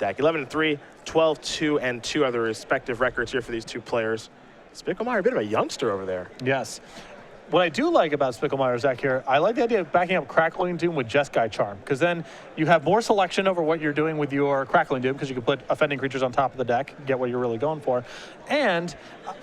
deck. 11-3, 12-2, and 2 are the respective records here for these two players. Spicklemire, a bit of a youngster over there. Yes. What I do like about Spicklemire deck here, I like the idea of backing up Crackling Doom with Jeskai Charm, because then you have more selection over what you're doing with your Crackling Doom, because you can put offending creatures on top of the deck, get what you're really going for, and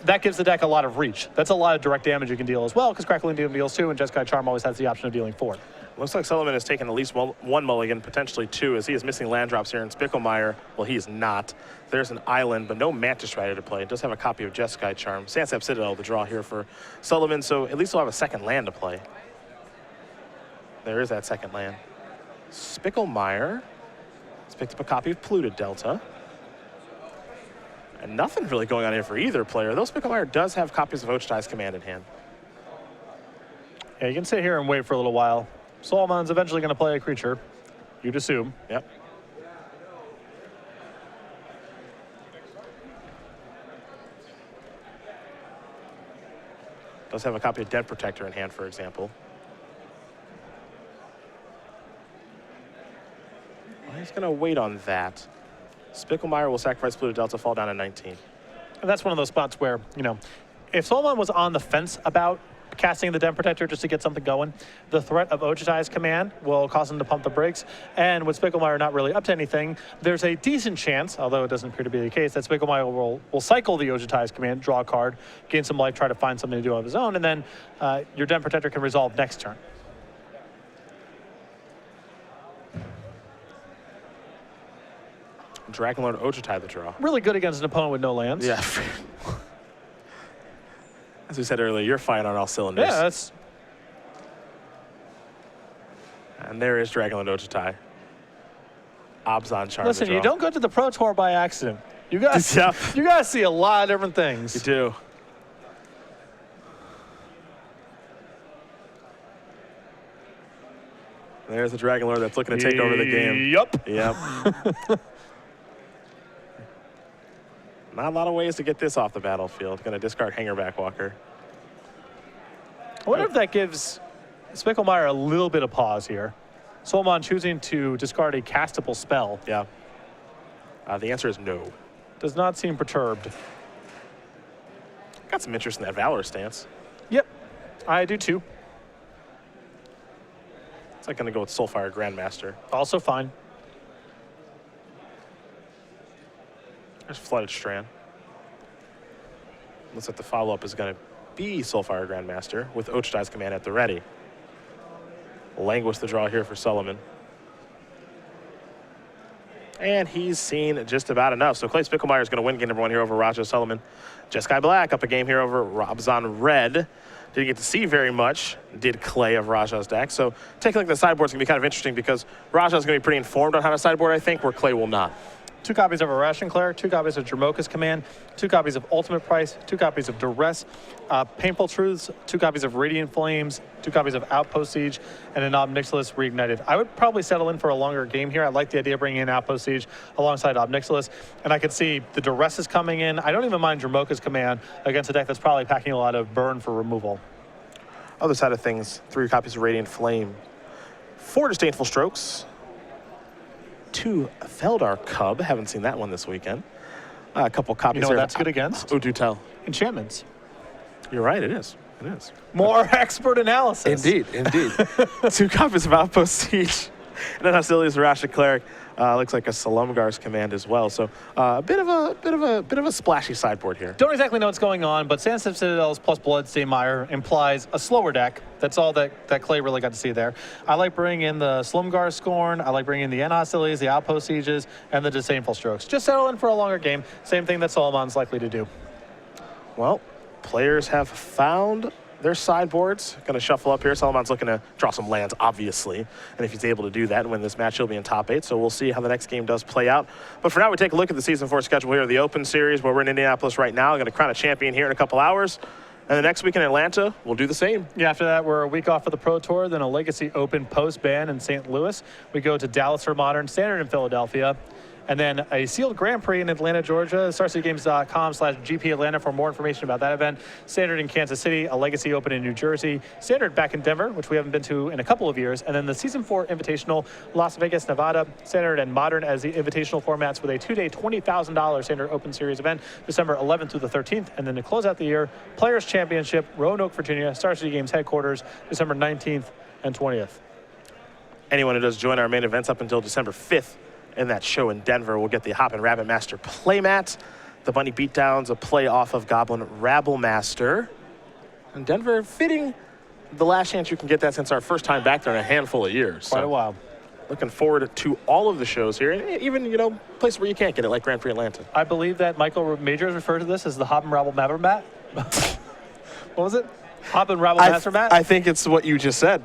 that gives the deck a lot of reach. That's a lot of direct damage you can deal as well, because Crackling Doom deals 2, and Jeskai Charm always has the option of dealing 4. Looks like Sulaiman has taken at least one mulligan, potentially 2, as he is missing land drops here. And Spicklemire, well, he is not. There's an island, but no Mantis Rider to play. It does have a copy of Jeskai Charm. Sansep Citadel, the draw here for Sulaiman, so at least he'll have a second land to play. There is that second land. Spicklemire has picked up a copy of Polluted Delta. And nothing really going on here for either player, though Spicklemire does have copies of Ochitai's Command in hand. Yeah, you can sit here and wait for a little while. Sulaiman's eventually going to play a creature, you'd assume. Yep. Does have a copy of Dead Protector in hand, for example. Well, he's going to wait on that. Spicklemire will sacrifice Polluted Delta, fall down to 19. And that's one of those spots where, you know, if Sulaiman was on the fence about casting the Den Protector just to get something going, the threat of Ochitai's Command will cause him to pump the brakes. And with Spicklemire not really up to anything, there's a decent chance, although it doesn't appear to be the case, that Spicklemire will cycle the Ochitai's Command, draw a card, gain some life, try to find something to do of his own, and then your Den Protector can resolve next turn. Dragonlord Ochitai the draw. Really good against an opponent with no lands. Yeah. As we said earlier, you're firing on all cylinders. Yeah, that's... And there is Dragonlord Ochitai. Abzan Charm. Listen, you don't go to the Pro Tour by accident. You guys, you guys see a lot of different things. You do. There's the Dragonlord that's looking to take over the game. Yup. Yep. Not a lot of ways to get this off the battlefield. Going to discard Hangerback Walker. I wonder if that gives Spicklemire a little bit of pause here. Sulaiman choosing to discard a castable spell. Yeah. The answer is no. Does not seem perturbed. Got some interest in that Valor stance. Yep, I do too. It's like going to go with Soulfire Grandmaster. Also fine. There's Flooded Strand. Looks like the follow-up is going to be Soulfire Grandmaster with Ochitai's Command at the ready. Languish the draw here for Sulaiman. And he's seen just about enough. So Clay Spicklemire is going to win game number 1 here over Raja Sulaiman. Jeskai Black up a game here over Robzon Red. Didn't get to see very much, did Clay of Raja's deck. So taking a look at the sideboard is going to be kind of interesting because Raja's going to be pretty informed on how to sideboard, I think, where Clay will not. 2 copies of Ration Cleric, 2 copies of Jamoka's Command, 2 copies of Ultimate Price, 2 copies of Duress, Painful Truths, 2 copies of Radiant Flames, 2 copies of Outpost Siege, and an Ob Nixilis Reignited. I would probably settle in for a longer game here. I like the idea of bringing in Outpost Siege alongside Ob Nixilis, and I could see the Duress is coming in. I don't even mind Jamoka's Command against a deck that's probably packing a lot of burn for removal. Other side of things, 3 copies of Radiant Flame, 4 Disdainful Strokes, 2 Feldar Cub. Haven't seen that one this weekend. A couple copies. You know what that's good against? Oh, do tell. Enchantments. You're right, it is. It is. More expert analysis. Indeed, indeed. 2 copies of Outpost Siege. And then Hostility's Rasha Cleric. Looks like a Salumgar's Command as well. So a bit of a splashy sideboard here. Don't exactly know what's going on, but Sansep Citadels plus Bloodstained Mire implies a slower deck. That's all that Clay really got to see there. I like bringing in the Slumgar Scorn. I like bringing in the End Hostilities, the Outpost Sieges, and the Disdainful Strokes. Just settle in for a longer game. Same thing that Sulaiman's likely to do. Well, players have found their sideboards. Going to shuffle up here. Sulaiman's looking to draw some lands, obviously. And if he's able to do that and win this match, he'll be in top 8. So we'll see how the next game does play out. But for now, we take a look at the Season 4 schedule here of the Open Series, where we're in Indianapolis right now. Going to crown a champion here in a couple hours. And the next week in Atlanta, we'll do the same. Yeah, after that, we're a week off of the Pro Tour, then a Legacy Open post-ban in St. Louis. We go to Dallas for Modern, Standard in Philadelphia. And then a sealed Grand Prix in Atlanta, Georgia. StarCityGames.com/GP Atlanta for more information about that event. Standard in Kansas City, a Legacy Open in New Jersey. Standard back in Denver, which we haven't been to in a couple of years. And then the Season 4 Invitational, Las Vegas, Nevada. Standard and Modern as the Invitational formats with a 2-day $20,000 Standard Open Series event, December 11th through the 13th. And then to close out the year, Players Championship, Roanoke, Virginia, Star City Games headquarters, December 19th and 20th. Anyone who does join our main events up until December 5th in that show in Denver will get the Hop and Rabbit Master playmat, the Bunny Beatdowns, a play off of Goblin Rabble Master. And Denver fitting the last chance you can get that since our first time back there in a handful of years. Quite a while. Looking forward to all of the shows here, and even, you know, places where you can't get it, like Grand Prix Atlanta. I believe that Michael Majors referred to this as the Hop and Rabble Master mat. What was it? Hop and Rabble Master mat? I think it's what you just said.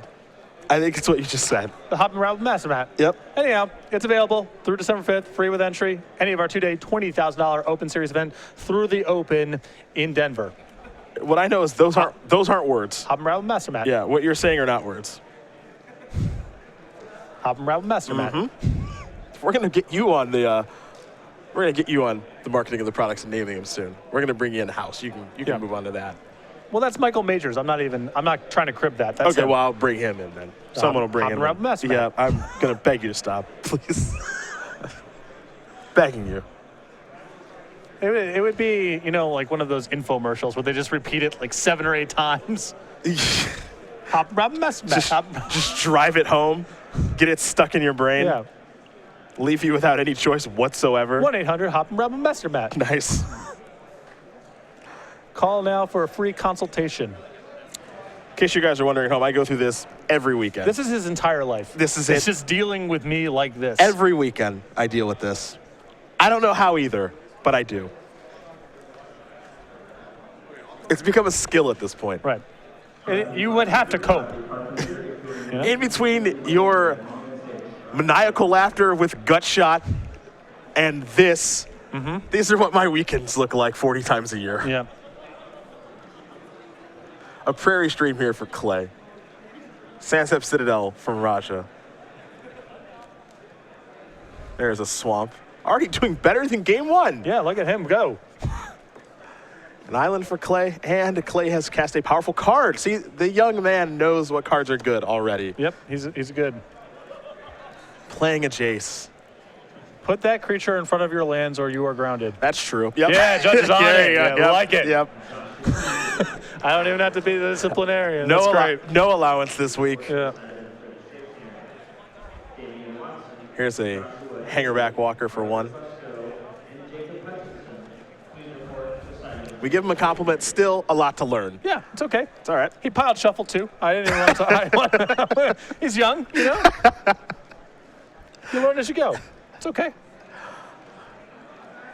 The Hop and Rabble Master mat. Yep. Anyhow, it's available through December 5th, free with entry. Any of our 2-day $20,000 Open Series event through the Open in Denver. What I know is those aren't words. Hop and Rabble Master mat. Yeah, what you're saying are not words. Hop and Rabble Master mat. We're gonna get you on the marketing of the products and naming them soon. We're gonna bring you in house. You can move on to that. Well, that's Michael Majors. I'm not trying to crib that. That's Okay, him. well, I'll bring him in then. Someone will bring Hop him and Rabble in. Master Yeah, mat. I'm gonna beg you to stop, please. Begging you. It would be, you know, like one of those infomercials where they just repeat it like 7 or 8 times. Hop and Rabble Master mat. Just drive it home, get it stuck in your brain, Yeah. leave you without any choice whatsoever. 1-800 Hop and Rabble Master mat. Nice. Call now for a free consultation. In case you guys are wondering at home, I go through this every weekend. This is his entire life. This is It's it. just dealing with me like this. Every weekend I deal with this. I don't know how either, but I do. It's become a skill at this point. Right. You would have to cope. In between your maniacal laughter with gut shot and this, these are what my weekends look like 40 times a year. Yeah. A prairie stream here for Clay. Sansep Citadel from Raja. There's a swamp. Already doing better than game 1. Yeah, look at him go. An island for Clay, and Clay has cast a powerful card. See, the young man knows what cards are good already. Yep, he's good. Playing a Jace. Put that creature in front of your lands or you are grounded. That's true. Yep. Yeah, Judge is on it. Yeah, Yeah, like it. Yep. I don't even have to be the disciplinarian. No, That's great. no allowance this week. Yeah. Here's a hangerback walker for 1. We give him a compliment. Still a lot to learn. Yeah, it's okay. It's all right. He piled shuffle too. I didn't even want to. He's young, you know? You learn as you go. It's okay.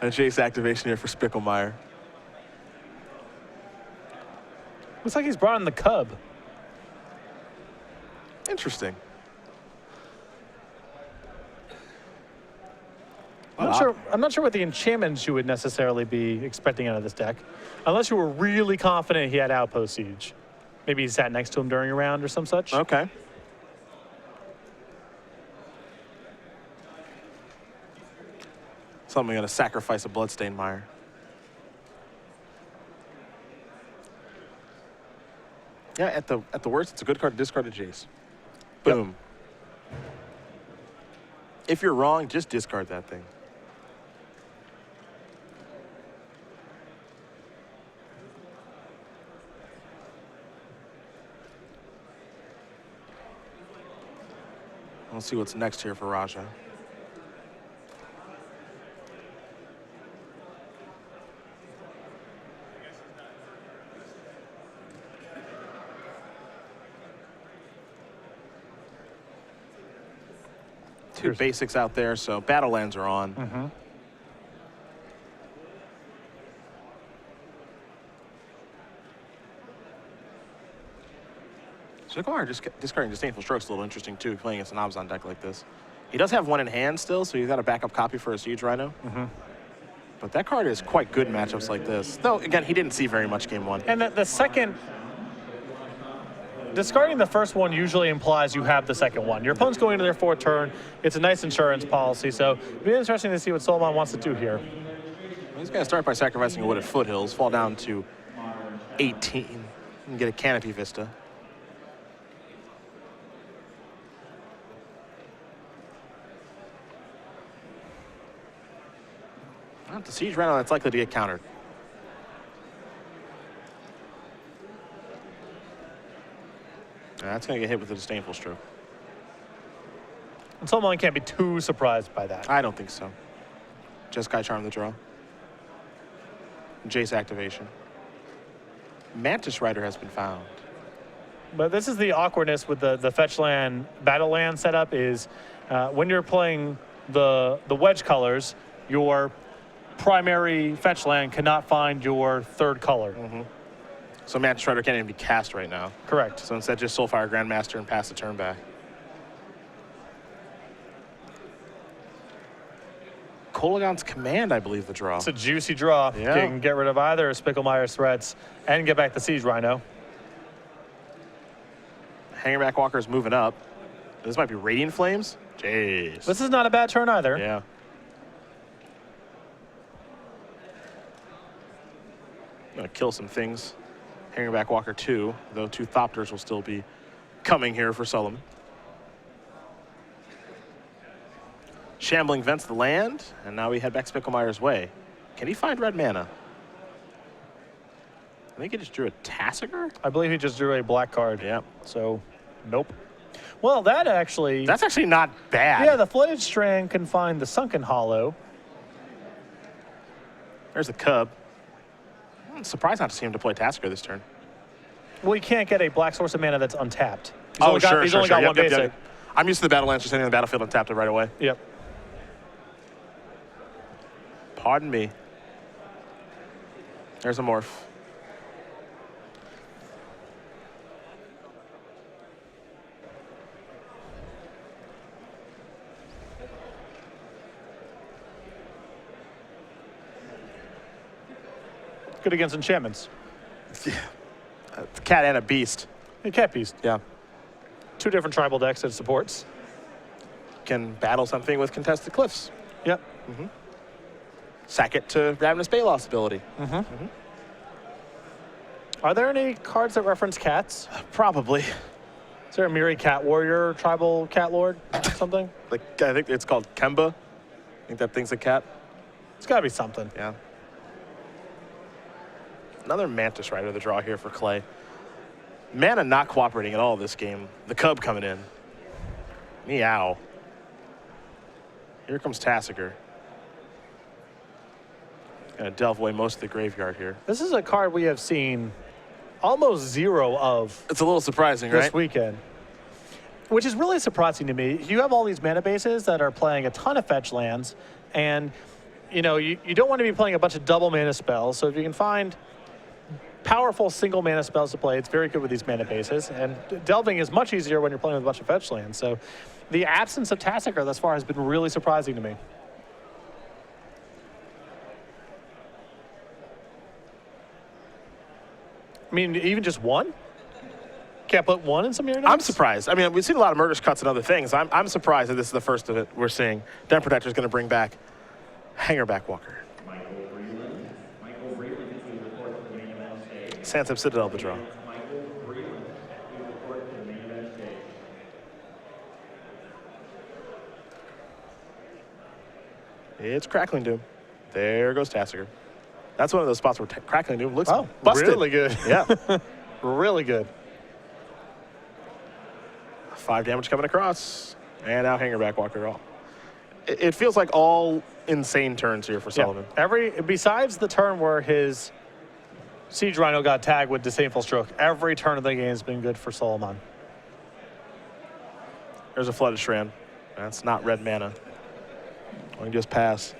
A Jace activation here for Spicklemire. Looks like he's brought in the cub. Interesting. I'm not sure what the enchantments you would necessarily be expecting out of this deck, unless you were really confident he had Outpost Siege. Maybe he sat next to him during a round or some such. Okay. So I'm going to sacrifice a Bloodstained Mire. Yeah, at the worst, it's a good card to discard a Jace. Boom. Yep. If you're wrong, just discard that thing. Let's see what's next here for Raja. Two basics out there, so battle lands are on. Spicklemire just discarding Disdainful Strokes is a little interesting too, playing against an Abzan deck like this. He does have 1 in hand still, so he's got a backup copy for a Siege Rhino. But that card is quite good in matchups like this. Though, again, he didn't see very much game 1. And the second discarding the first one usually implies you have the second one. Your opponent's going into their fourth turn. It's a nice insurance policy, so it'll be interesting to see what Sulaiman wants to do here. He's going to start by sacrificing a Wooded Foothills, fall down to 18, and get a Canopy Vista. Well, the Siege Rhino, that's likely to get countered. That's going to get hit with a Disdainful Stroke. And Sulaiman can't be too surprised by that. I don't think so. Jeskai Charm the draw. Jace activation. Mantis Rider has been found. But this is the awkwardness with the fetch land, battle land setup is when you're playing the wedge colors, your primary fetch land cannot find your third color. So Mantis Rider can't even be cast right now. Correct. So instead, just Soulfire Grandmaster and pass the turn back. Kolagon's Command, I believe, the draw. It's a juicy draw. Yeah. You can get rid of either Spicklemire's threats and get back the Siege Rhino. Hangerback Walker's moving up. This might be Radiant Flames. Jeez. This is not a bad turn either. Yeah. Gonna kill some things. Hangerback Walker 2, though 2 Thopters will still be coming here for Sulaiman. Shambling vents the land, and now we head back Spicklemire's way. Can he find red mana? I think he just drew a Tassiger? I believe he just drew a black card. Yeah. So, nope. Well, that actually... That's actually not bad. Yeah, the Flooded Strand can find the Sunken Hollow. There's the Cub. I'm surprised not to see him deploy Tassiger this turn. Well, he can't get a black source of mana that's untapped. He's Oh, only got, sure, he's sure, only sure. got one Yep, basic. yep. I'm used to the Battlelands just hitting the battlefield and tapped it right away. Yep. Pardon me. There's a Morph. Good against enchantments. Yeah. It's a cat and a beast. A cat beast. Yeah. 2 different tribal decks it supports. Can battle something with Contested Cliffs. Yep. Sack it to Ravenous Bayloss ability. Are there any cards that reference cats? Probably. Is there a Miri Cat Warrior, Tribal Cat Lord, something? Like, I think it's called Kemba. I think that thing's a cat. It's got to be something. Yeah. Another Mantis Rider to draw here for Clay. Mana not cooperating at all this game. The Cub coming in. Meow. Here comes Tassiger. Gonna delve away most of the graveyard here. This is a card we have seen almost 0 of It's a little surprising, this right? weekend, which is really surprising to me. You have all these mana bases that are playing a ton of fetch lands, and you know you don't want to be playing a bunch of double mana spells. So if you can find powerful single mana spells to play, it's very good with these mana bases. And delving is much easier when you're playing with a bunch of fetch lands. So the absence of Tassiger thus far has been really surprising to me. I mean, even just one? Can't put one in some of your decks? I'm surprised. I mean, we've seen a lot of Murderous Cuts and other things. I'm surprised that this is the first of it we're seeing. Den Protector is going to bring back Hangerback Walker. Sansep Citadel the draw. It's Crackling Doom. There goes Tassiger. That's one of those spots where Crackling Doom looks busted. Really good. Yeah. Really good. 5 damage coming across. And now Hangerback Walker. It feels like all insane turns here for Sulaiman. Besides the turn where his Siege Rhino got tagged with Disdainful Stroke, every turn of the game has been good for Sulaiman. There's a Flooded Strand. That's not red mana. We can just pass.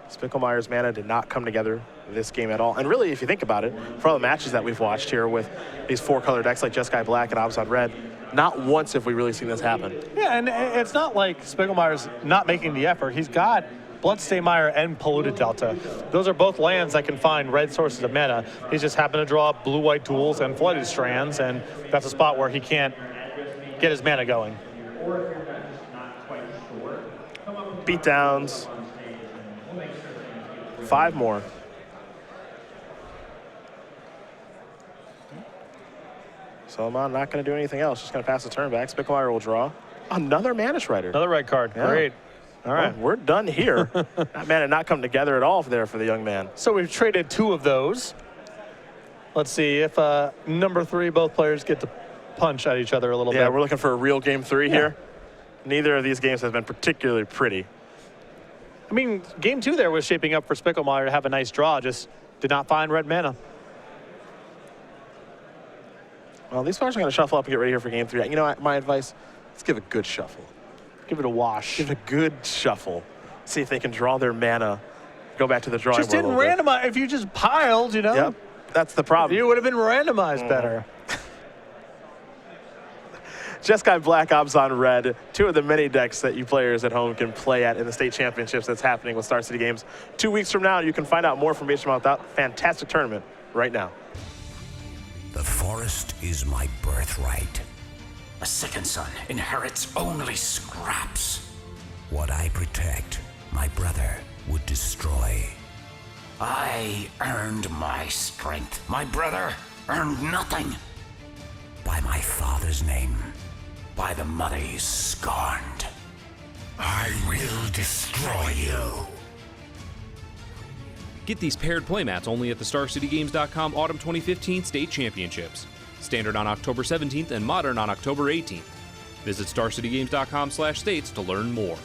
Spicklemire's mana did not come together this game at all. And really, if you think about it, for all the matches that we've watched here with these 4-color decks like Jeskai Black and Abzan Red, not once have we really seen this happen. Yeah, and it's not like Spicklemire's not making the effort. He's got Bloodstainmire and Polluted Delta. Those are both lands that can find red sources of mana. He's just happened to draw blue-white duels and Flooded Strands, and that's a spot where he can't get his mana going. Beatdowns. 5 more. Sulaiman not going to do anything else. Just going to pass the turn back. Spicklemire will draw. Another Mana Strider. Another red card. Yeah. Great. All right. Well, we're done here. That mana not come together at all there for the young man. So we've traded 2 of those. Let's see if number 3, both players get to punch at each other a little bit. Yeah, we're looking for a real game 3 here. Neither of these games has been particularly pretty. I mean, game 2 there was shaping up for Spicklemire to have a nice draw, just did not find red mana. Well, these players are going to shuffle up and get ready here for game 3. You know what, my advice? Let's give a good shuffle. Give it a wash. Give it a good shuffle. See if they can draw their mana. Go back to the drawing board. Just didn't randomize. If you just piled, you know. Yep, that's the problem. You would have been randomized better. Jeskai Black, Obzon Red, 2 of the many decks that you players at home can play at in the state championships that's happening with Star City Games 2 weeks from now. You can find out more information about that fantastic tournament right now. The forest is my birthright. A second son inherits only scraps. What I protect, my brother would destroy. I earned my strength. My brother earned nothing. By my father's name, by the mother's scorned. I will destroy you. Get these paired playmats only at the StarCityGames.com Autumn 2015 State Championships. Standard on October 17th and Modern on October 18th. Visit StarCityGames.com/states to learn more.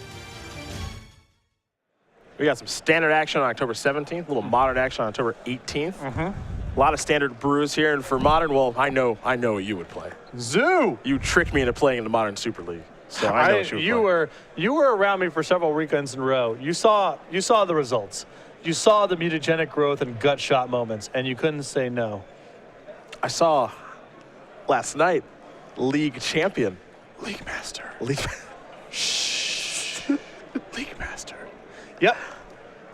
We got some standard action on October 17th, a little modern action on October 18th. A lot of standard brews here, and for modern, well, I know what you would play. Zoo! You tricked me into playing in the Modern Super League, so I know what you would play. You were around me for several weekends in a row. You saw the results. You saw the mutagenic growth and gut shot moments, and you couldn't say no. I saw last night League Champion. League Master. Shh. League Master. Yep.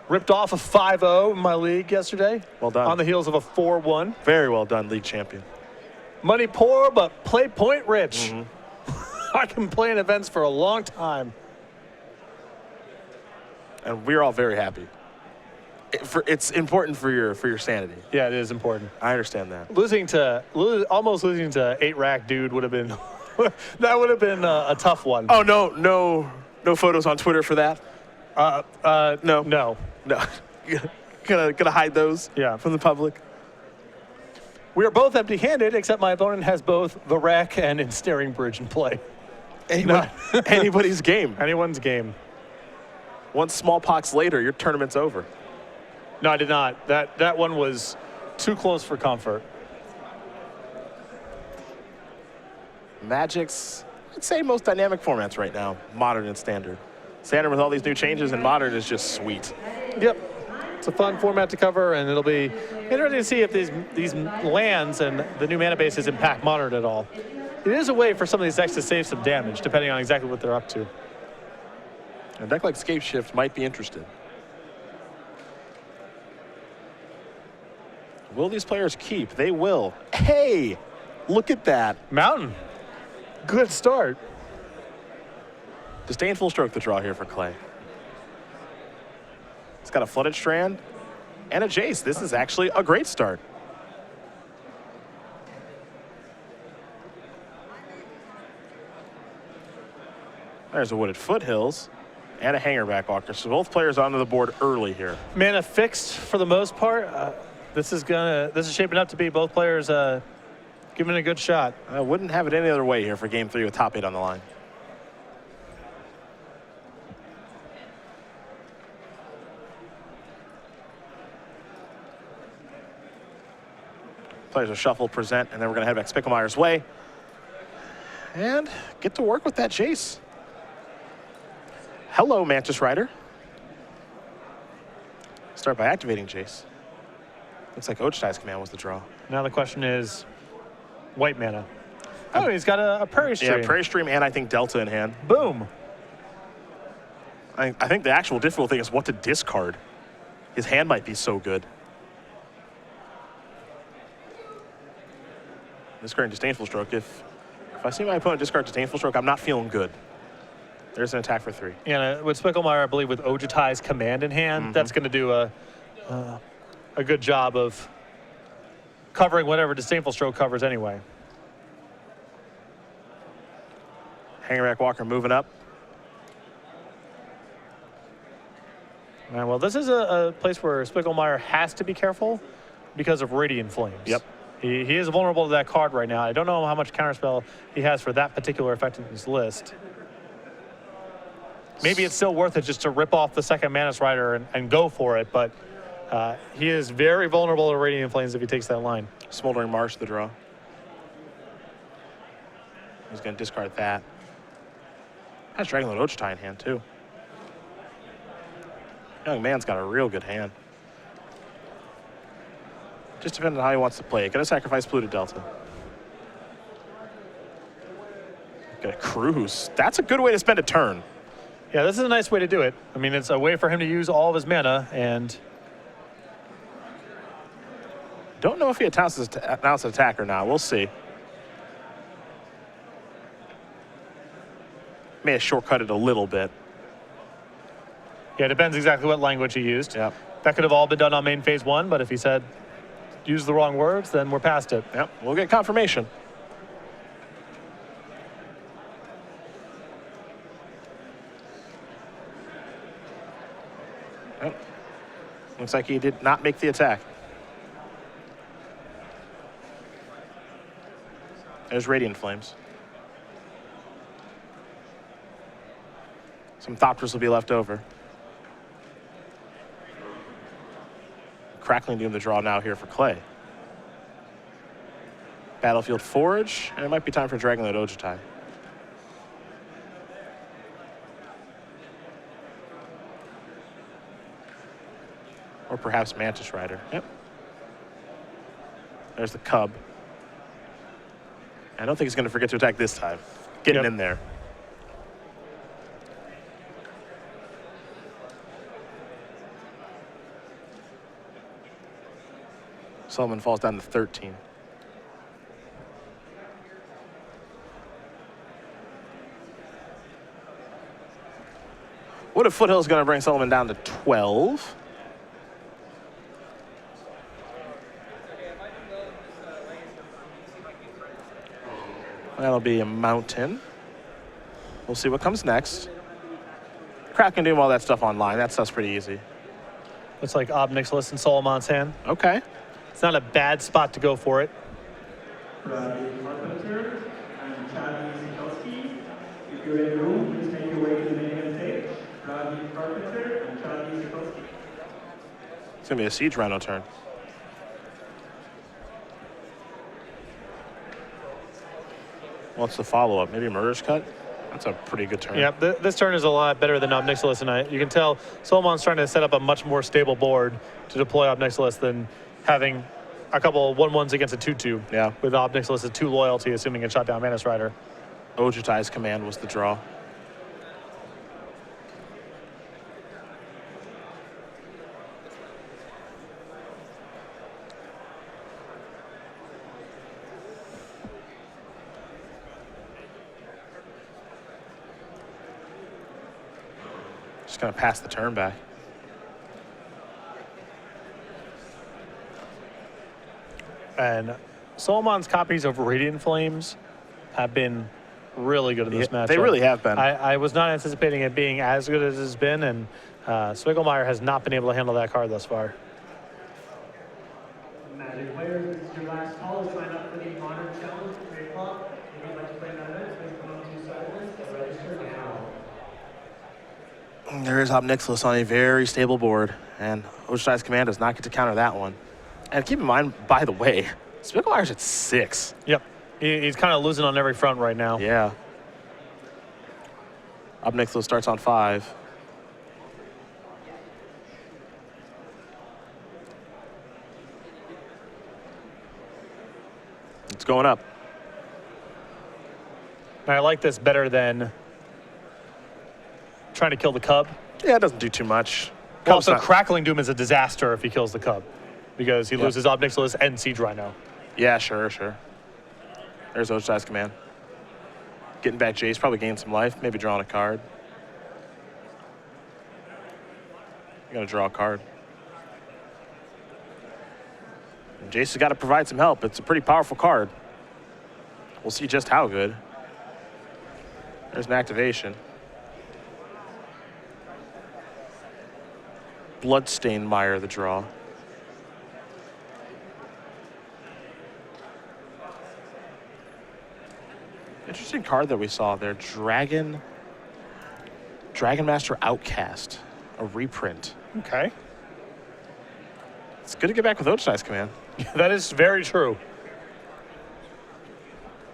Ripped off a 5-0 in my league yesterday. Well done. On the heels of a 4-1. Very well done, League Champion. Money poor, but play point rich. I can play in events for a long time. And we're all very happy. It's important for your sanity. Yeah, it is important. I understand that. Almost losing to 8-rack dude would have been that would have been a tough one. Oh no photos on Twitter for that. No. gonna hide those. Yeah. From the public. We are both empty-handed, except my opponent has both the rack and Ensnaring Bridge in play. Anybody's game. Anyone's game. One smallpox later, your tournament's over. No, I did not. That one was too close for comfort. Magic's, I'd say, most dynamic formats right now, Modern and Standard. Standard with all these new changes, and Modern is just sweet. Yep. It's a fun format to cover, and it'll be interesting to see if these lands and the new mana bases impact Modern at all. It is a way for some of these decks to save some damage, depending on exactly what they're up to. A deck like Scape Shift might be interested. Will these players keep? They will. Hey, look at that. Mountain. Good start. Disdainful stroke the draw here for Clay. It's got a Flooded Strand and a Jace. This is actually a great start. There's a Wooded Foothills and a Hangerback Walker. So both players onto the board early here. Mana fixed for the most part. This is shaping up to be both players giving it a good shot. I wouldn't have it any other way here for game 3 with top 8 on the line. Players will shuffle, present, and then we're going to head back Spicklemire's way and get to work with that Jace. Hello, Mantis Rider. Start by activating Jace. Looks like Ochai's command was the draw. Now the question is, white mana. Oh, he's got a Prairie Stream. Yeah, Prairie Stream and I think Delta in hand. Boom. I think the actual difficult thing is what to discard. His hand might be so good. Discarding Disdainful Stroke. If I see my opponent discard Disdainful Stroke, I'm not feeling good. There's an attack for 3. And with Spicklemire, I believe with Ojutai's command in hand, that's going to do a good job of covering whatever Disdainful Stroke covers anyway. Hangerback Walker moving up. And well, this is a place where Spicklemire has to be careful because of Radiant Flames. Yep. He is vulnerable to that card right now. I don't know how much counterspell he has for that particular effect in his list. Maybe it's still worth it just to rip off the second Mana Strider and go for it, but he is very vulnerable to Radiant Flames if he takes that line. Smoldering Marsh, the draw. He's going to discard that. Has Dragonlord Ojutai in hand, too. Young man's got a real good hand. Just depending on how he wants to play it. Gonna sacrifice Polluted Delta. Gonna cruise. That's a good way to spend a turn. Yeah, this is a nice way to do it. I mean, it's a way for him to use all of his mana, and don't know if he announces an attack or not. We'll see. May have shortcutted a little bit. yeah, it depends exactly what language he used. Yep. That could have all been done on main phase 1, but if he said use the wrong words, then we're past it. Yep. We'll get confirmation. Yep. Looks like he did not make the attack. There's Radiant Flames. Some Thopters will be left over. Crackling Doom the draw now here for Clay. Battlefield Forge, and it might be time for Dragonlord Ojutai. Or perhaps Mantis Rider. Yep. There's the Cub. I don't think he's going to forget to attack this time. Getting in there. Sulaiman falls down to 13. What if Foothill's going to bring Sulaiman down to 12? That'll be a mountain. We'll see what comes next. Crack can do all that stuff online. That stuff's pretty easy. Looks like Ob Nixilis in Sulaiman's hand. Okay. It's not a bad spot to go for it. Carpenter and Chadley Sikowski. If you're in the room, please make your way to the main event stage. Bradley Carpenter and Chadley Sikowski. It's going to be a Siege Rhino turn. What's the follow-up? Maybe Murder's Cut? That's a pretty good turn. Yeah, this turn is a lot better than Ob Nixilis, and you can tell Sulaiman's trying to set up a much more stable board to deploy Ob Nixilis than having a couple of 1/1s against a 2/2. Yeah. With Ob Nixilis' 2 loyalty, assuming it shot down Mantis Rider. Ojutai's command was the draw. Just gonna pass the turn back. And Sulaiman's copies of Radiant Flames have been really good in this matchup. They really have been. I was not anticipating it being as good as it's been, and Spicklemire has not been able to handle that card thus far. Magic players, this is your last call to sign up for the Modern Challenge at 3 o'clock. If you'd like to play that event, please come up to Sidelist and register now. There is Ob Nixilis on a very stable board, and Ojutai's command does not get to counter that one. And keep in mind, by the way, Spicklemaire's at 6. Yep. He's kind of losing on every front right now. Yeah. Ob Nixilis starts on 5. It's going up. And I like this better than trying to kill the Cub. Yeah, it doesn't do too much. Well, Cub's so not- Crackling Doom is a disaster if he kills the Cub, because he loses Ob Nixilis and Siege Rhino. Yeah, sure. There's Ochiai's command. Getting back Jace, probably gain some life, maybe drawing a card. You're going to draw a card. And Jace has got to provide some help. It's a pretty powerful card. We'll see just how good. There's an activation. Spicklemire, the draw. Interesting card that we saw there. Dragon Master Outcast. A reprint. Okay. It's good to get back with Ochiai's command. That is very true.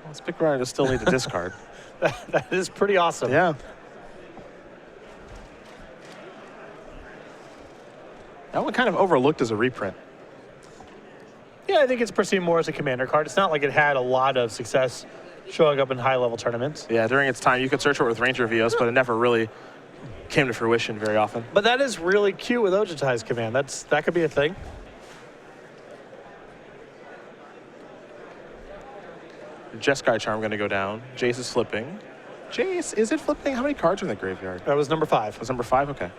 Well, Spicklemire does still need to discard. That is pretty awesome. Yeah. That one kind of overlooked as a reprint. Yeah, I think it's perceived more as a commander card. It's not like it had a lot of success showing up in high-level tournaments. Yeah, during its time, you could search for it with Ranger Vios, but it never really came to fruition very often. But that is really cute with Ochiai's command. That could be a thing. Jeskai Charm going to go down. Jace is flipping. Jace, is it flipping? How many cards are in the graveyard? That was number 5. Was number 5? Okay.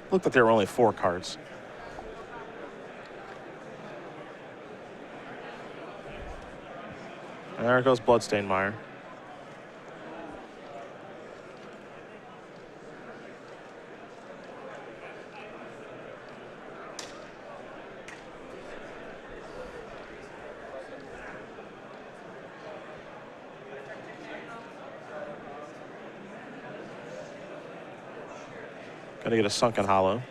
Looked like there were only 4 cards. And there goes Bloodstainmire. Gotta get a Sunken Hollow.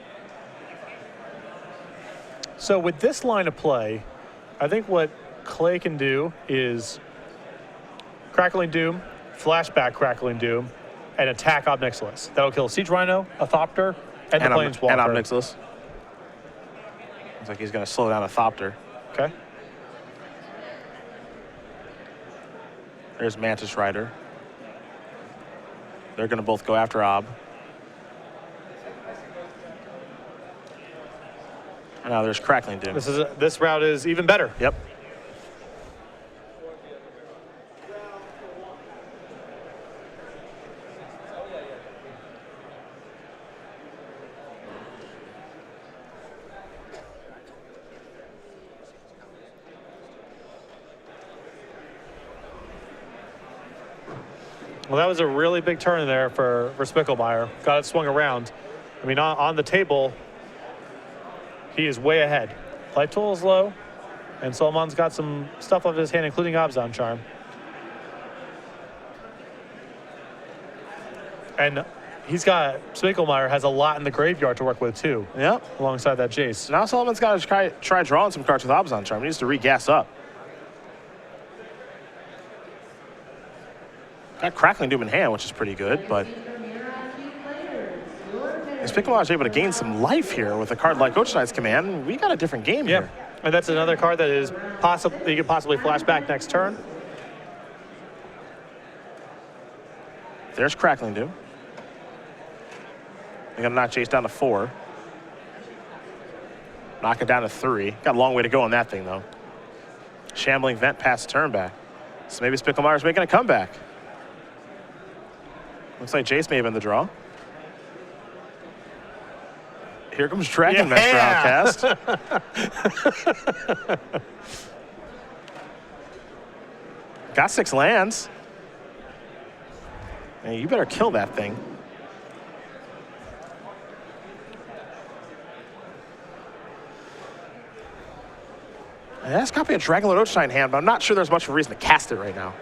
So with this line of play, I think what Clay can do is Crackling Doom, flashback Crackling Doom, and attack Ob Nixilis. That'll kill Siege Rhino, a Thopter, and the Planeswalker. And Ob Nixilis. Looks like he's gonna slow down a Thopter. Okay. There's Mantis Rider. They're gonna both go after Ob. And now there's Crackling Doom. This route is even better. Yep. Well, that was a really big turn there for Spicklemire. Got it swung around. I mean, on the table, he is way ahead. Life tool is low, and Sulaiman's got some stuff off his hand, including Abzan Charm. And Spicklemire has a lot in the graveyard to work with, too. Yep. Alongside that Jace. Now Sullivan's got to try drawing some cards with Abzan Charm. He needs to re-gas up. Got Crackling Doom in hand, which is pretty good, but if Spicklemire is able to gain some life here with a card like Ochiai's command, we got a different game here. And that's another card that is you could possibly flash back next turn. There's Crackling Doom. They're going to knock Jace down to 4. Knock it down to 3. Got a long way to go on that thing, though. Shambling Vent past turn back. So maybe Spicklemire's making a comeback. Looks like Jace may have been the draw. Here comes Dragon Master Outcast. Got 6 lands. Hey, you better kill that thing. And that's a copy of Dragonlord Ochiai in hand, but I'm not sure there's much of a reason to cast it right now.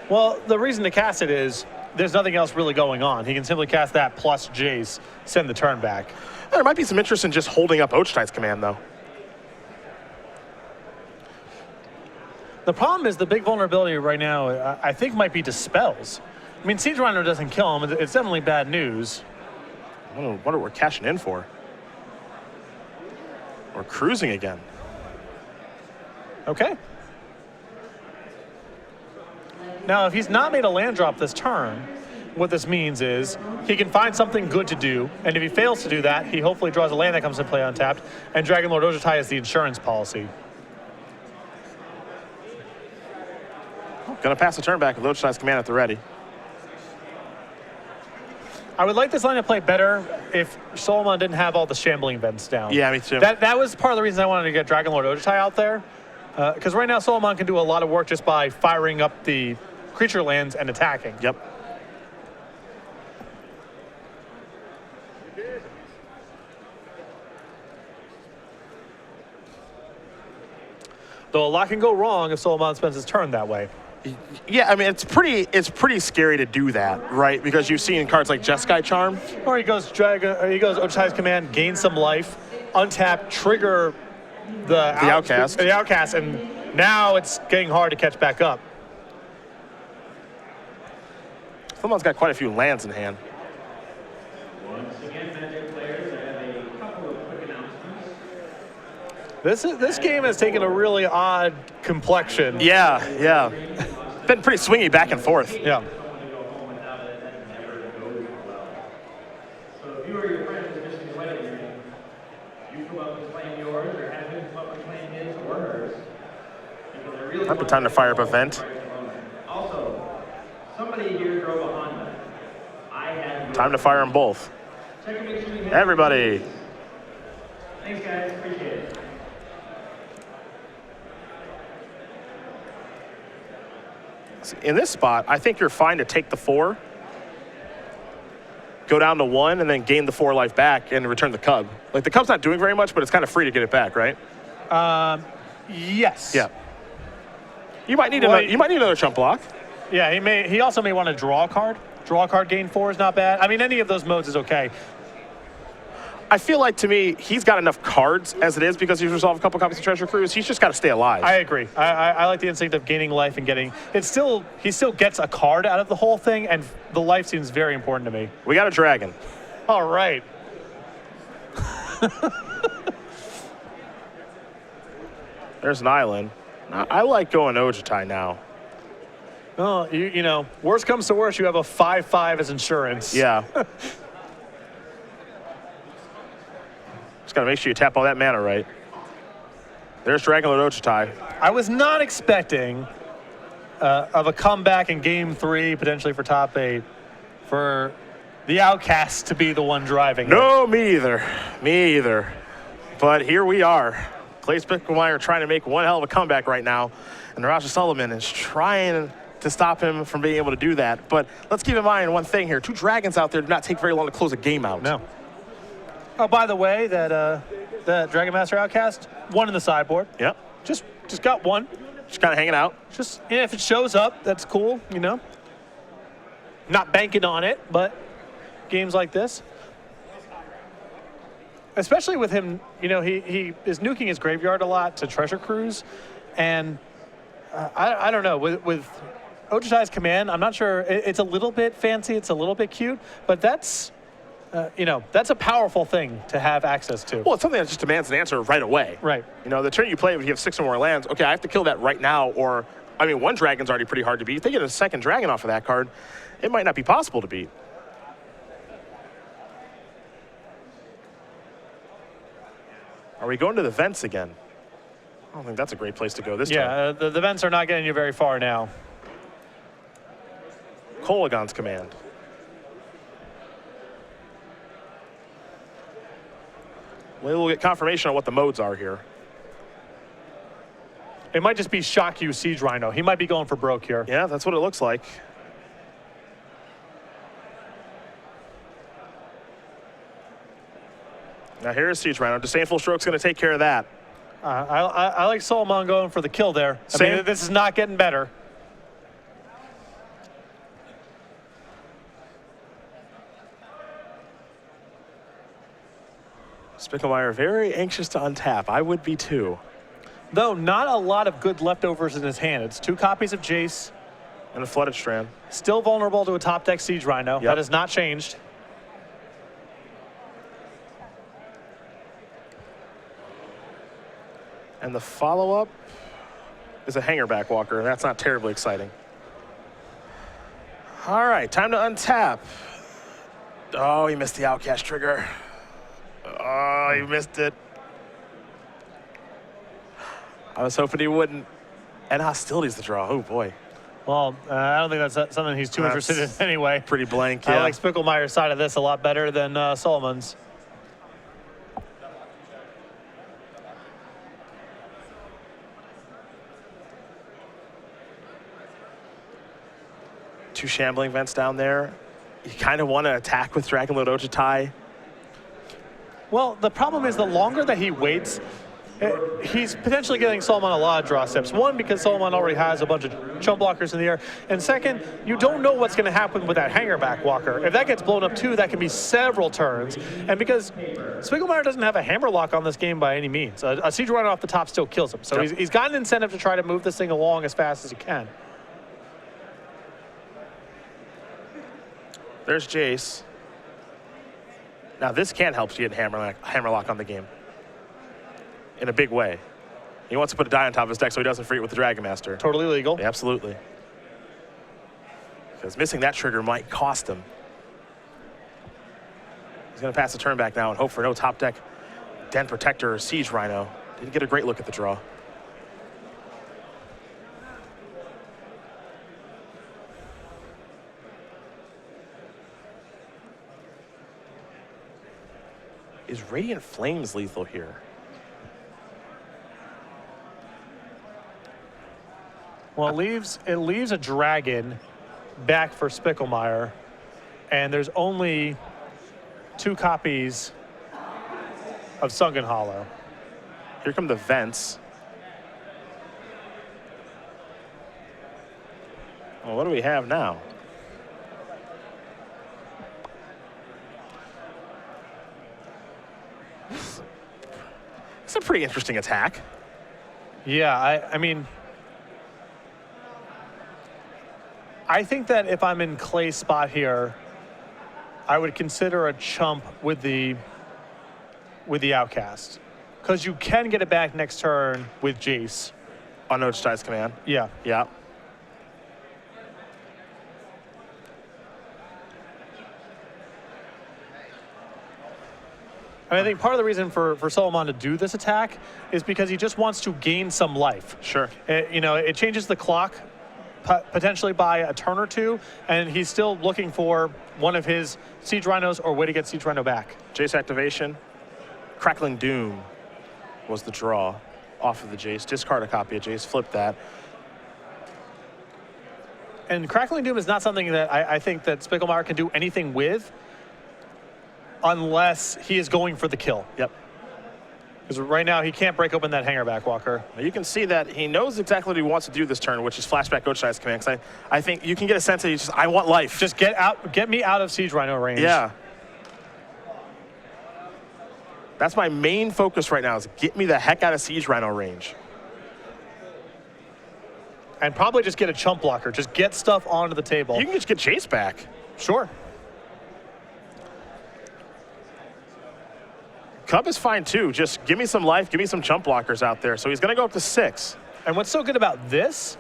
Well, the reason to cast it is there's nothing else really going on. He can simply cast that plus Jace, send the turn back. There might be some interest in just holding up Ochiai's command, though. The problem is the big vulnerability right now, I think, might be Dispels. I mean, Siege Rhino doesn't kill him. It's definitely bad news. I wonder what we're cashing in for. We're cruising again. Okay. Now, if he's not made a land drop this turn, what this means is he can find something good to do, and if he fails to do that, he hopefully draws a land that comes into play untapped, and Dragon Lord Ojutai is the insurance policy. Going to pass the turn back with Ojutai's command at the ready. I would like this line to play better if Sulaiman didn't have all the shambling vents down. Yeah, me too. That was part of the reason I wanted to get Dragon Lord Ojutai out there, because right now Sulaiman can do a lot of work just by firing up the creature lands and attacking. Yep. Though a lot can go wrong if Sulaiman spends his turn that way. Yeah, I mean, it's pretty scary to do that, right? Because you've seen cards like Jeskai Charm. Or he goes Ojutai's command, gain some life, untap, trigger the outcast. The outcast, and now it's getting hard to catch back up. Someone's got quite a few lands in hand. Once again, Magic players, I have a couple of quick announcements. This game has taken a really odd complexion. Yeah, yeah. Been pretty swingy back and forth. Yeah. Someone to go home without it, that never goes well. So if you or your friend is missing a wedding ring, you come up and claim yours, or have him come up and claim his or hers. Because I really Might be time to fire up a vent. Also, somebody here drove a Honda. I had Time to fire them both. Check and make sure you have Everybody. Thanks, guys. Appreciate it. In this spot, I think you're fine to take the 4, go down to 1, and then gain the 4 life back and return the cub. Like, the cub's not doing very much, but it's kind of free to get it back, right? Yes. Yeah. You might need another chump block. Yeah, he also may want to draw a card. Draw a card, gain 4 is not bad. I mean, any of those modes is okay. I feel like, to me, he's got enough cards as it is because he's resolved a couple copies of Treasure Cruise. He's just got to stay alive. I agree. I like the instinct of gaining life and getting he still gets a card out of the whole thing, and the life seems very important to me. We got a dragon. All right. There's an island. I like going Ojutai now. Oh, you know, worst comes to worst, you have a 5/5 as insurance. Yeah. Just got to make sure you tap all that mana right. There's Dragon Lord Ojutai. I was not expecting of a comeback in Game 3, potentially for top 8, for the Outcast to be the one driving it. No, me either. Me either. But here we are. Clay Spicklemire trying to make one hell of a comeback right now. And Raja Sulaiman is trying to stop him from being able to do that. But let's keep in mind one thing here. 2 dragons out there do not take very long to close a game out. No. Oh, by the way, that Dragon Master Outcast, 1 in the sideboard. Yep. Just got 1. Just kind of hanging out. Just, yeah, if it shows up, that's cool, you know. Not banking on it, but games like this. Especially with him, you know, he is nuking his graveyard a lot to Treasure Cruise. And I don't know, with Ojutai's command, I'm not sure. It's a little bit fancy, it's a little bit cute, but that's, you know, that's a powerful thing to have access to. Well, it's something that just demands an answer right away. Right. You know, the turn you play, if you have 6 or more lands, okay, I have to kill that right now, or, I mean, 1 dragon's already pretty hard to beat. If they get a 2nd dragon off of that card, it might not be possible to beat. Are we going to the vents again? I don't think that's a great place to go this time. Yeah, the vents are not getting you very far now. Kolaghan's command. We'll get confirmation on what the modes are here. It might just be Shock You Siege Rhino. He might be going for broke here. Yeah, that's what it looks like. Now here's Siege Rhino. Disdainful Stroke's going to take care of that. I like Sulaiman going for the kill there. I mean, this is not getting better. Spicklemire very anxious to untap. I would be too. Though not a lot of good leftovers in his hand. It's 2 copies of Jace. And a Flooded Strand. Still vulnerable to a top deck Siege Rhino. Yep. That has not changed. And the follow-up is a Hangerback Walker, and that's not terribly exciting. All right, time to untap. Oh, he missed the outcast trigger. Oh, he missed it. I was hoping he wouldn't. And hostility's the draw. Oh, boy. Well, I don't think that's something he's too interested in anyway. Pretty blank, yeah. I like Spicklemeyer's side of this a lot better than Sulaiman's. Two shambling vents down there. You kind of want to attack with Dragonlord Ojutai. Well, the problem is the longer that he waits, he's potentially getting Sulaiman a lot of draw steps. One, because Sulaiman already has a bunch of chump blockers in the air. And second, you don't know what's going to happen with that hanger back walker. If that gets blown up too, that can be several turns. And because Spicklemire doesn't have a hammer lock on this game by any means, a siege runner off the top still kills him. So he's got an incentive to try to move this thing along as fast as he can. There's Jace. Now this can help you get hammer lock on the game in a big way. He wants to put a die on top of his deck so he doesn't free it with the Dragon Master. Totally legal. Yeah, absolutely. Because missing that trigger might cost him. He's going to pass the turn back now and hope for no top deck Den Protector or Siege Rhino. Didn't get a great look at the draw. Is Radiant Flames lethal here? Well, it leaves a dragon back for Spicklemire, and there's only 2 copies of Sunken Hollow. Here come the vents. Well, what do we have now? It's a pretty interesting attack. Yeah, I mean, I think that if I'm in Clay's spot here, I would consider a chump with the outcast, because you can get it back next turn with Jace. On Ojutai's command. Yeah. Yeah. And I think part of the reason for Sulaiman to do this attack is because he just wants to gain some life. Sure. It changes the clock potentially by a turn or two, and he's still looking for one of his Siege Rhinos or way to get Siege Rhino back. Jace activation. Crackling Doom was the draw off of the Jace. Discard a copy of Jace, flip that. And Crackling Doom is not something that I think that Spicklemire can do anything with unless he is going for the kill. Yep. Because right now he can't break open that hanger back walker. You can see that he knows exactly what he wants to do this turn, which is flashback Ojutai's command. Because I think you can get a sense that he's just, I want life. Just get me out of Siege Rhino range. Yeah. That's my main focus right now, is get me the heck out of Siege Rhino range. And probably just get a chump blocker. Just get stuff onto the table. You can just get Chase back. Sure. Cub is fine too. Just give me some life, give me some chump blockers out there. So he's going to go up to 6. And what's so good about this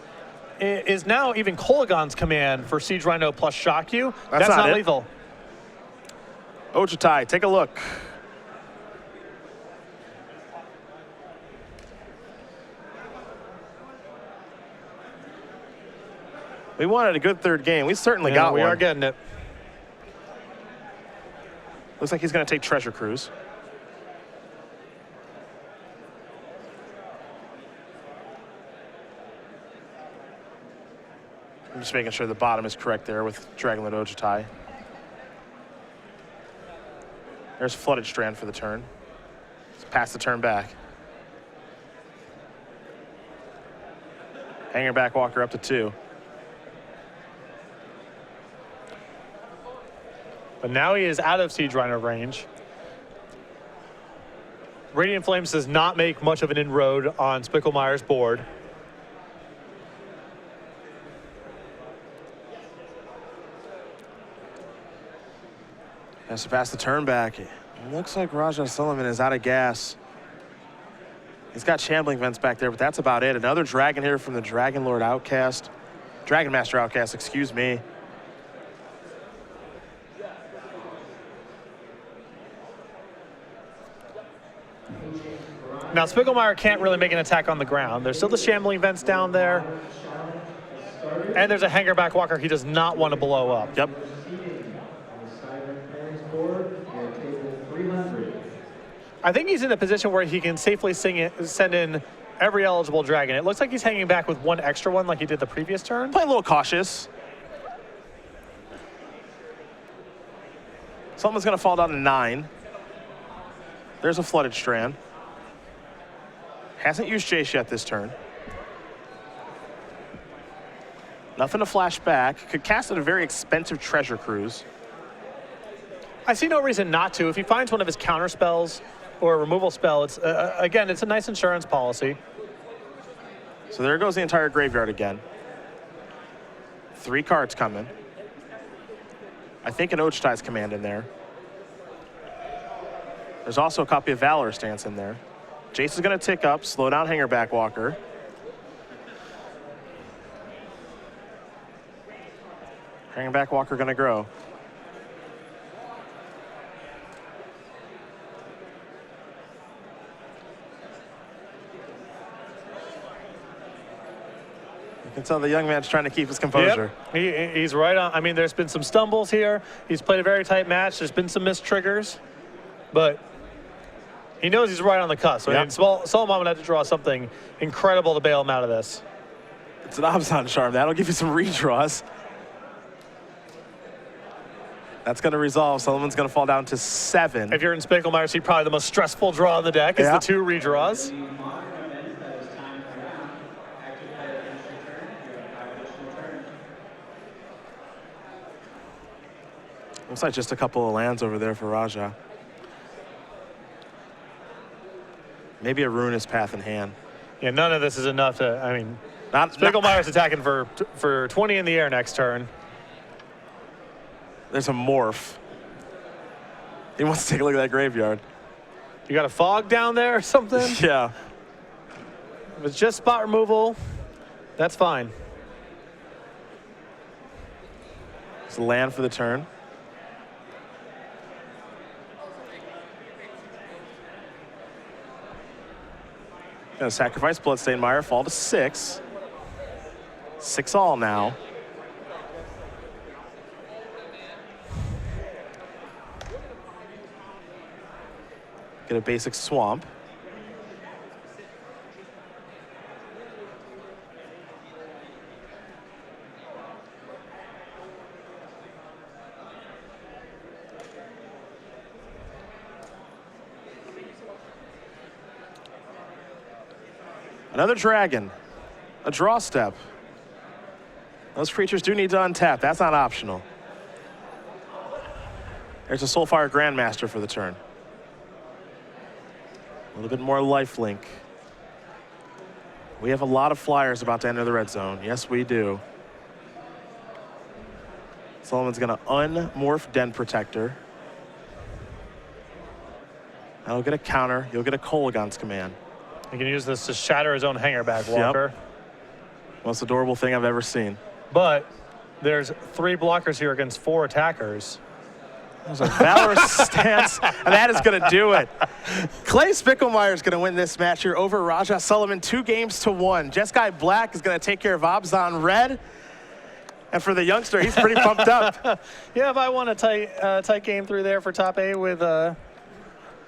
is now even Kolagon's command for Siege Rhino plus Shock You. That's not lethal. Ojutai, take a look. We wanted a good third game. We certainly got one. We are getting it. Looks like he's going to take Treasure Cruise. I'm just making sure the bottom is correct there with Dragonlord Ojutai. There's Flooded Strand for the turn. Let's pass the turn back. Hanger back walker up to 2. But now he is out of Siege Rhino range. Radiant Flames does not make much of an inroad on Spicklemire's board. Has to pass the turn back. It looks like Raja Sulaiman is out of gas. He's got shambling vents back there, but that's about it. Another dragon here from the Dragon Lord Outcast. Dragon Master Outcast, excuse me. Now, Spicklemire can't really make an attack on the ground. There's still the shambling vents down there. And there's a hangerback walker he does not want to blow up. Yep. I think he's in a position where he can safely send in every eligible dragon. It looks like he's hanging back with one extra one like he did the previous turn. Play a little cautious. Someone's going to fall down to 9. There's a flooded strand. Hasn't used Jace yet this turn. Nothing to flash back. Could cast at a very expensive treasure cruise. I see no reason not to. If he finds one of his counter spells or a removal spell, it's again, it's a nice insurance policy. So there goes the entire graveyard again. 3 cards coming. I think an Ochtai's command in there. There's also a copy of Valor Stance in there. Jace is going to tick up, slow down Hangerback Walker. Hangerback Walker going to grow. You can tell the young man's trying to keep his composure. Yep. He's right on. I mean, there's been some stumbles here. He's played a very tight match. There's been some missed triggers, but he knows he's right on the cusp. I mean, Sulaiman would have to draw something incredible to bail him out of this. It's an Abzan charm. That'll give you some redraws. That's going to resolve. Sulaiman's going to fall down to 7. If you're in Spicklemire, see probably the most stressful draw on the deck is the 2 redraws. Looks like just a couple of lands over there for Raja. Maybe a Ruinous Path in hand. Yeah, none of this is enough to, I mean, Spicklemire's attacking for 20 in the air next turn. There's a Morph. He wants to take a look at that graveyard. You got a fog down there or something? Yeah. If it's just spot removal, that's fine. It's a land for the turn. Gonna sacrifice Bloodstained Mire, fall to 6. 6 all now. Get a basic swamp. Another dragon, a draw step. Those creatures do need to untap. That's not optional. There's a Soulfire Grandmaster for the turn. A little bit more lifelink. We have a lot of flyers about to enter the red zone. Yes, we do. Sulaiman's going to unmorph Den Protector. I'll get a counter. You'll get a Kolaghan's Command. He can use this to shatter his own Hangerback Walker. Yep. Most adorable thing I've ever seen. But there's 3 blockers here against 4 attackers. There's a Valor Stance, and that is going to do it. Clay Spicklemire is going to win this match here over Raja Sulaiman 2-1. Jeskai Black is going to take care of Abzan Red. And for the youngster, he's pretty pumped up. Yeah, if I won a tight game through there for top 8 with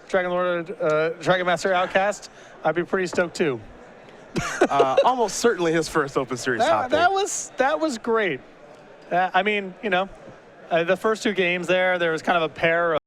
Dragon Master Outcast, I'd be pretty stoked too. Almost certainly his first Open Series top 8. That was great. I mean, you know, the first 2 games there was kind of a pair of